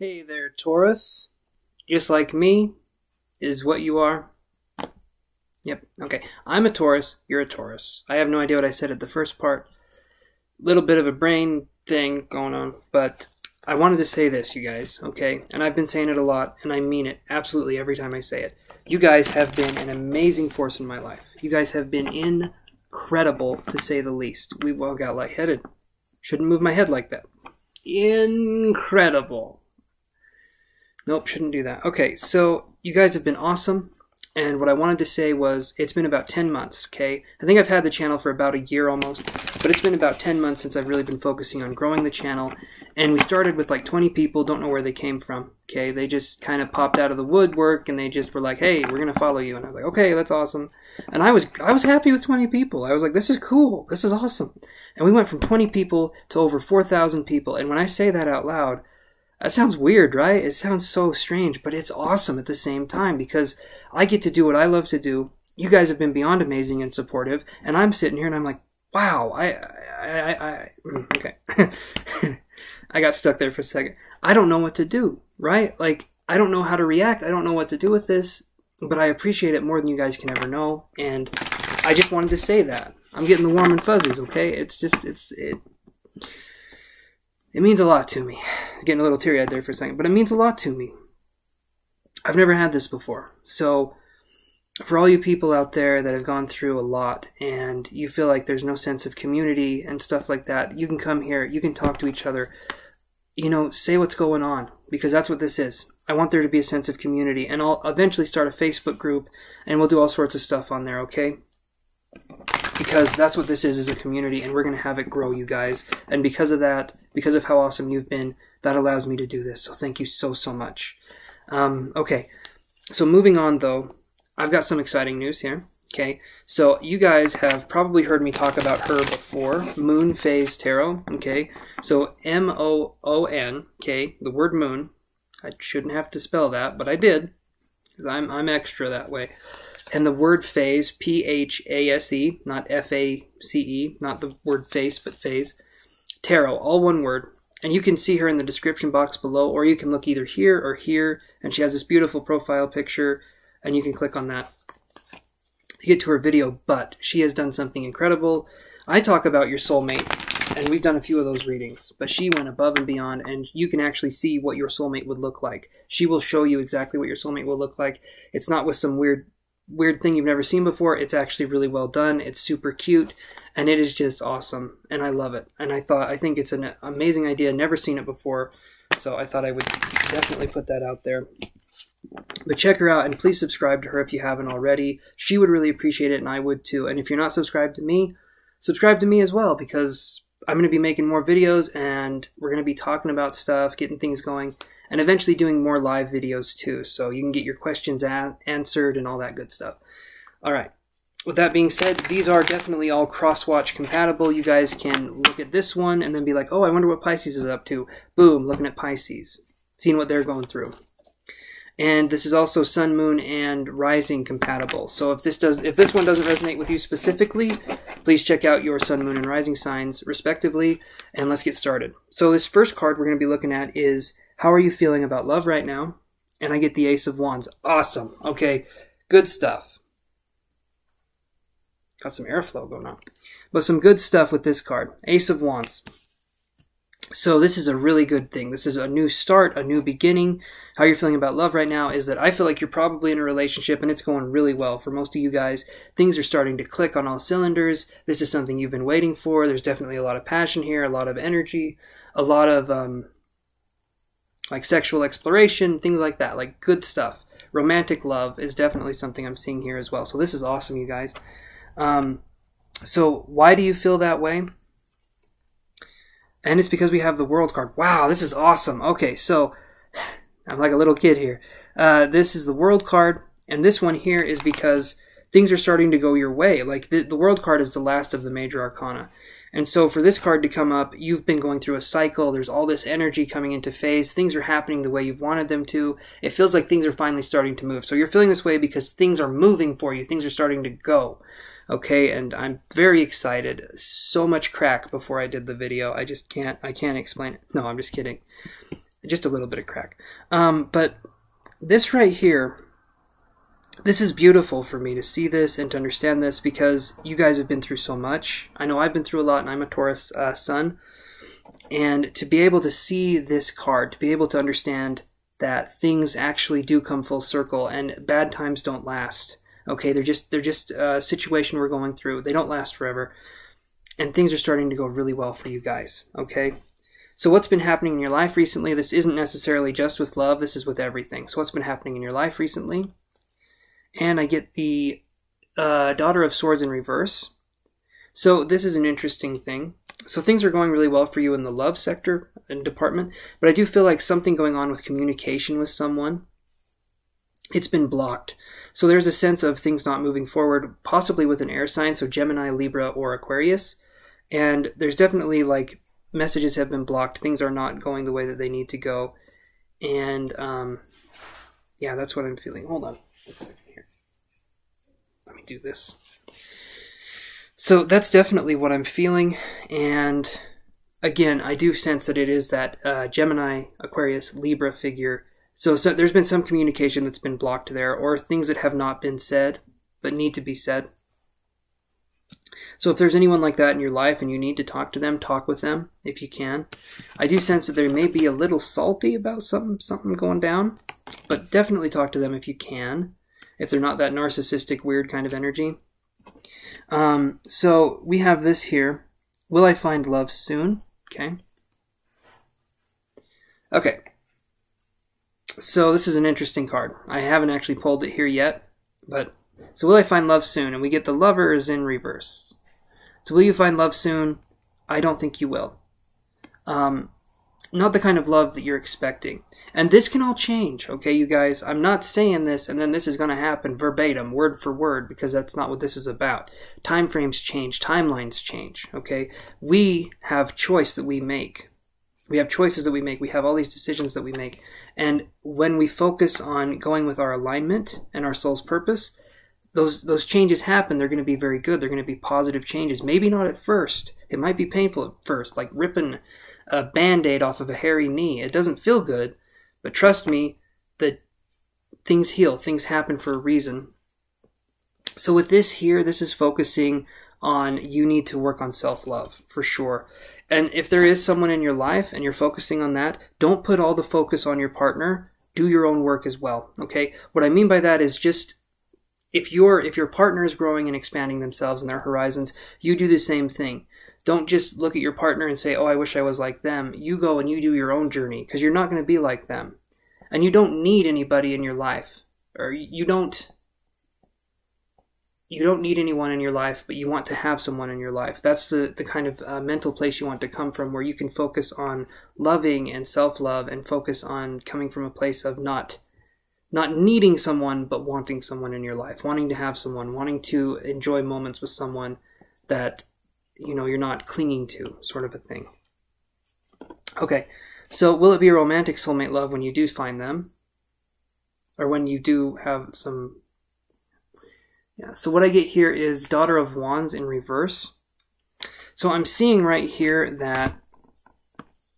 Hey there, Taurus. Just like me is what you are. Yep, okay. I'm a Taurus, you're a Taurus. I have no idea what I said at the first part. Little bit of a brain thing going on, but I wanted to say this, you guys, okay? And I've been saying it a lot, and I mean it absolutely every time I say it. You guys have been an amazing force in my life. You guys have been incredible, to say the least. We well got lightheaded. Shouldn't move my head like that. Incredible. Nope, shouldn't do that. Okay, so you guys have been awesome, and what I wanted to say was it's been about 10 months, okay? I think I've had the channel for about a year almost, but it's been about 10 months since I've really been focusing on growing the channel, and we started with like 20 people, don't know where they came from, okay? They just kind of popped out of the woodwork, and they just were like, hey, we're going to follow you, and I was like, okay, that's awesome. And I was happy with 20 people. I was like, this is cool, this is awesome. And we went from 20 people to over 4,000 people, and when I say that out loud, that sounds weird, right? It sounds so strange, but it's awesome at the same time because I get to do what I love to do. You guys have been beyond amazing and supportive, and I'm sitting here and I'm like, wow, okay. I got stuck there for a second. I don't know what to do, right? Like, I don't know how to react. I don't know what to do with this, but I appreciate it more than you guys can ever know, and I just wanted to say that. I'm getting the warm and fuzzies, okay? It means a lot to me. Getting a little teary-eyed there for a second, but it means a lot to me. I've never had this before. So, for all you people out there that have gone through a lot and you feel like there's no sense of community and stuff like that, you can come here, you can talk to each other, you know, say what's going on, because that's what this is. I want there to be a sense of community, and I'll eventually start a Facebook group, and we'll do all sorts of stuff on there, okay? Because that's what this is a community, and we're going to have it grow, you guys. And because of that, because of how awesome you've been, that allows me to do this. So thank you so, so much. Okay, so moving on, though, I've got some exciting news here. Okay, so you guys have probably heard me talk about her before, Moon Phase Tarot. Okay, so M-O-O-N, okay, the word moon. I shouldn't have to spell that, but I did, because I'm extra that way. And the word phase, P-H-A-S-E, not F-A-C-E, not the word face, but phase. Tarot, all one word. And you can see her in the description box below, or you can look either here or here, and she has this beautiful profile picture, and you can click on that to get to her video, but she has done something incredible. I talk about your soulmate, and we've done a few of those readings, but she went above and beyond, and you can actually see what your soulmate would look like. She will show you exactly what your soulmate will look like. It's not with some weird thing you've never seen before. It's actually really well done. It's super cute, and it is just awesome, and I love it. And I think it's an amazing idea. Never seen it before, so I thought I would definitely put that out there. But check her out, and please subscribe to her if you haven't already. She would really appreciate it, and I would too. And if you're not subscribed to me, subscribe to me as well, because I'm going to be making more videos, and we're going to be talking about stuff, getting things going, and eventually doing more live videos too, so you can get your questions answered and all that good stuff. Alright, with that being said, these are definitely all cross-watch compatible. You guys can look at this one and then be like, oh, I wonder what Pisces is up to. Boom, looking at Pisces, seeing what they're going through. And this is also Sun, Moon, and Rising compatible. So if this one doesn't resonate with you specifically, please check out your Sun, Moon, and Rising signs respectively, and let's get started. So this first card we're going to be looking at is, how are you feeling about love right now? And I get the Ace of Wands. Awesome. Okay, good stuff. Got some airflow going on. But some good stuff with this card. Ace of Wands. So this is a really good thing. This is a new start, a new beginning. How you're feeling about love right now is that I feel like you're probably in a relationship and it's going really well. For most of you guys, things are starting to click on all cylinders. This is something you've been waiting for. There's definitely a lot of passion here, a lot of energy, a lot of like sexual exploration, things like that, like good stuff. Romantic love is definitely something I'm seeing here as well. So this is awesome, you guys. So why do you feel that way? And it's because we have the World card. Wow, this is awesome. Okay, so I'm like a little kid here. This is the World card, and this one here is because things are starting to go your way. Like the World card is the last of the major arcana. And so for this card to come up, you've been going through a cycle. There's all this energy coming into phase. Things are happening the way you've wanted them to. It feels like things are finally starting to move. So you're feeling this way because things are moving for you. Things are starting to go. Okay, and I'm very excited. So much crack before I did the video. I can't explain it. No, I'm just kidding. Just a little bit of crack. But this right here, this is beautiful for me to see this and to understand this, because you guys have been through so much. I know I've been through a lot, and I'm a Taurus sun. And to be able to see this card, to be able to understand that things actually do come full circle and bad times don't last. Okay, they're just a situation we're going through. They don't last forever. And things are starting to go really well for you guys. Okay? So what's been happening in your life recently? This isn't necessarily just with love. This is with everything. So what's been happening in your life recently? And I get the Daughter of Swords in reverse. So this is an interesting thing. So things are going really well for you in the love sector and department. But I do feel like something going on with communication with someone. It's been blocked. So there's a sense of things not moving forward, possibly with an air sign. So Gemini, Libra, or Aquarius. And there's definitely like messages have been blocked. Things are not going the way that they need to go. And yeah, that's what I'm feeling. Hold on a second here. Let me do this. So that's definitely what I'm feeling. And again, I do sense that it is that Gemini, Aquarius, Libra figure. So there's been some communication that's been blocked there, or things that have not been said but need to be said. So if there's anyone like that in your life and you need to talk to them, talk with them if you can. I do sense that they may be a little salty about something going down, but definitely talk to them if you can, if they're not that narcissistic, weird kind of energy. So we have this here. Will I find love soon? Okay. Okay. So this is an interesting card. I haven't actually pulled it here yet, but so will I find love soon? And we get the Lovers in reverse. So will you find love soon? I don't think you will. Not the kind of love that you're expecting. And this can all change, okay, you guys? I'm not saying this and then this is going to happen verbatim, word for word, because that's not what this is about. Time frames change, timelines change, okay? We have choice that we make. We have choices that we make. We have all these decisions that we make. And when we focus on going with our alignment and our soul's purpose, those changes happen. They're going to be very good. They're going to be positive changes. Maybe not at first. It might be painful at first, like ripping a Band-Aid off of a hairy knee. It doesn't feel good, but trust me, that things heal. Things happen for a reason. So with this here, this is focusing on you need to work on self-love, for sure. And if there is someone in your life and you're focusing on that, don't put all the focus on your partner. Do your own work as well, okay? What I mean by that is just if your partner is growing and expanding themselves and their horizons, you do the same thing. Don't just look at your partner and say, oh, I wish I was like them. You go and you do your own journey, because you're not going to be like them. And you don't need anybody in your life. Or you don't need anyone in your life, but you want to have someone in your life. That's the kind of mental place you want to come from, where you can focus on loving and self-love and focus on coming from a place of not needing someone, but wanting someone in your life, wanting to have someone, wanting to enjoy moments with someone that, you know, you're not clinging to, sort of a thing. Okay, so will it be a romantic soulmate love when you do find them? Or when you do have some... Yeah, so what I get here is Daughter of Wands in reverse. So I'm seeing right here that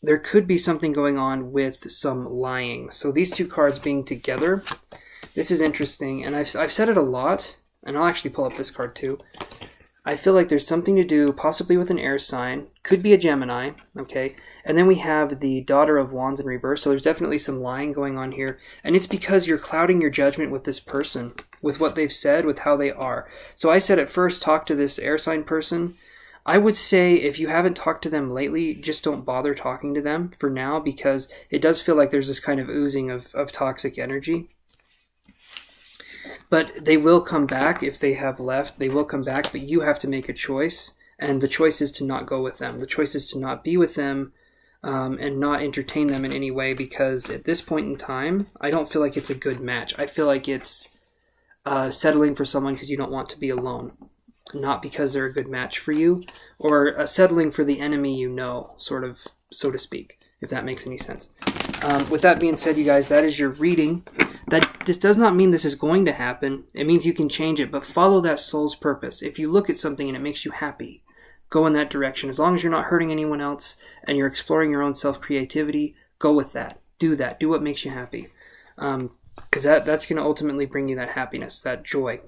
there could be something going on with some lying. So these two cards being together, this is interesting. And I've said it a lot, and I'll actually pull up this card too. I feel like there's something to do possibly with an air sign. Could be a Gemini, okay? And then we have the Daughter of Wands in reverse. So there's definitely some lying going on here. And it's because you're clouding your judgment with this person, with what they've said, with how they are. So I said at first, talk to this air sign person. I would say if you haven't talked to them lately, just don't bother talking to them for now, because it does feel like there's this kind of oozing of toxic energy. But they will come back if they have left. They will come back, but you have to make a choice. And the choice is to not go with them. The choice is to not be with them and not entertain them in any way, because at this point in time, I don't feel like it's a good match. I feel like it's settling for someone because you don't want to be alone. Not because they're a good match for you, or settling for the enemy you know, sort of, so to speak, if that makes any sense. With that being said, you guys, that is your reading. This does not mean this is going to happen. It means you can change it, but follow that soul's purpose. If you look at something and it makes you happy, go in that direction. As long as you're not hurting anyone else and you're exploring your own self-creativity, go with that. do that. Do what makes you happy. Because that's going to ultimately bring you that happiness, that joy.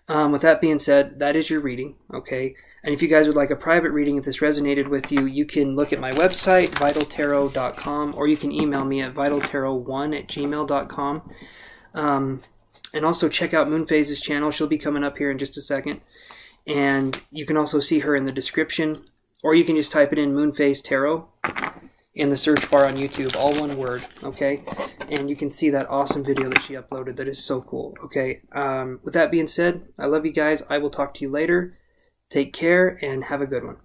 With that being said, that is your reading, okay? And if you guys would like a private reading, if this resonated with you, you can look at my website, vitaltarot.com, or you can email me at vitaltarot1@gmail.com. And also check out Moonphase's channel. She'll be coming up here in just a second. And you can also see her in the description, or you can just type it in Moonphase Tarot in the search bar on YouTube, all one word, okay? And you can see that awesome video that she uploaded that is so cool, okay? With that being said, I love you guys. I will talk to you later. Take care and have a good one.